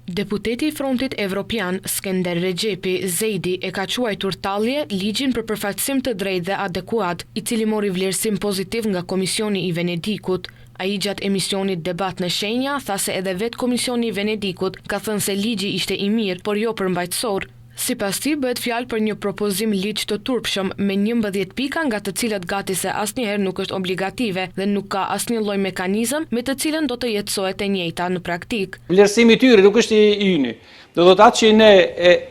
Deputeti i Frontit Evropian Skender Recep Zejdi e ka quajtur tallje ligjin për përfaqësim të drejtë dhe adekuat, i cili mori vlerësim pozitiv nga Komisioni i Venedikut. Ai gjatë emisionit Debat në Shenja tha se edhe vetë Komisioni i Venedikut ka thënë se ligji ishte i mirë, por jo përmbajtësor. Sipas tij bëhet fjalë për një propozim ligj të turpshëm me 11 pika nga të cilat gati se asnjëherë nuk është obligative dhe nuk ka asnjë lloj mekanizëm me të cilën do të jetësohet e njëjta në praktik. Vlerësimi i tyre nuk është i yni. Do të thotë atë që ne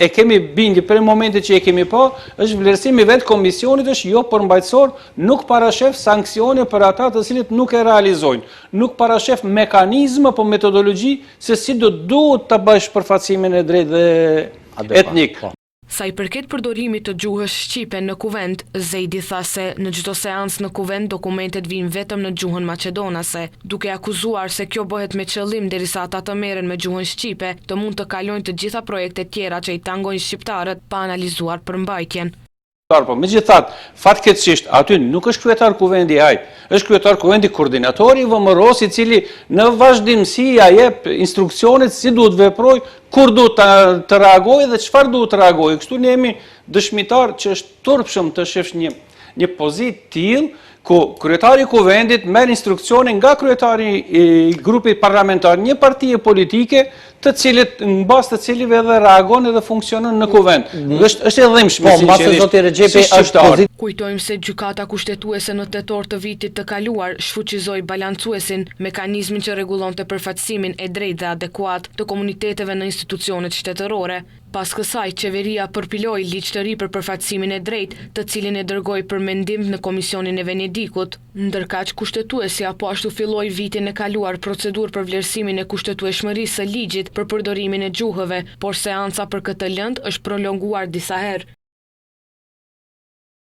e kemi bindje për momentin që e kemi pa, është vlerësimi vetë komisionit është jo përmbajtësor, nuk parashef sanksione për ata të cilët nuk e realizojnë, nuk parashef mekanizma apo metodologji se si duhet ta bësh përfaqësimin e drejtë dhe etnik. Sa i përket përdorimit të gjuhës shqipe në kuvent, Zejdi tha se në çdo seancë në kuvent dokumentet vijnë vetëm në gjuhën maqedonase, duke akuzuar se kjo bëhet me qëllim derisa ata të merren me gjuhën shqipe, të mund të kalojnë të gjitha projektet tjera që i tangojnë shqiptarët pa analizuar përmbajtjen. Po megjithatë, fatkeqësisht aty nuk është kryetar kuvendi ai, është kryetar kuvendi koordinatori i VMRO-s, i cili në vazhdimsi ja jep instruksionet si duhet veproj, kur duhet të reagojë dhe çfarë duhet të reagojë. Kështu ne jemi dëshmitar që është turpshëm të shefsh një pozitë tillë ku kryetari i kuvendit merr instruksione nga kryetari i grupit parlamentar, një partie politike, të cilët në bazë të cilive edhe reagon edhe funksionon në kuvend. Është e dhimbshme sinqerisht. Kujtojmë se gjykata kushtetuese në tetor të vitit të kaluar shfuqizoi balancuesin, mekanizmin që rregullonte përfaqësimin e drejtë dhe adekuat të komuniteteve në institucionet shtetërore. Pas kësaj, qeveria përpiloi ligj të ri për përfaqësimin e drejtë, të cilin e dërgoi për mendim në Komisionin e Venedikut. Ndërkaq kushtetuesi apo ashtu filloi vitin e kaluar procedurë për vlerësimin e kushtetueshmërisë së ligjit për përdorimin e gjuhëve, por seanca për këtë lëndë është prolonguar disa herë.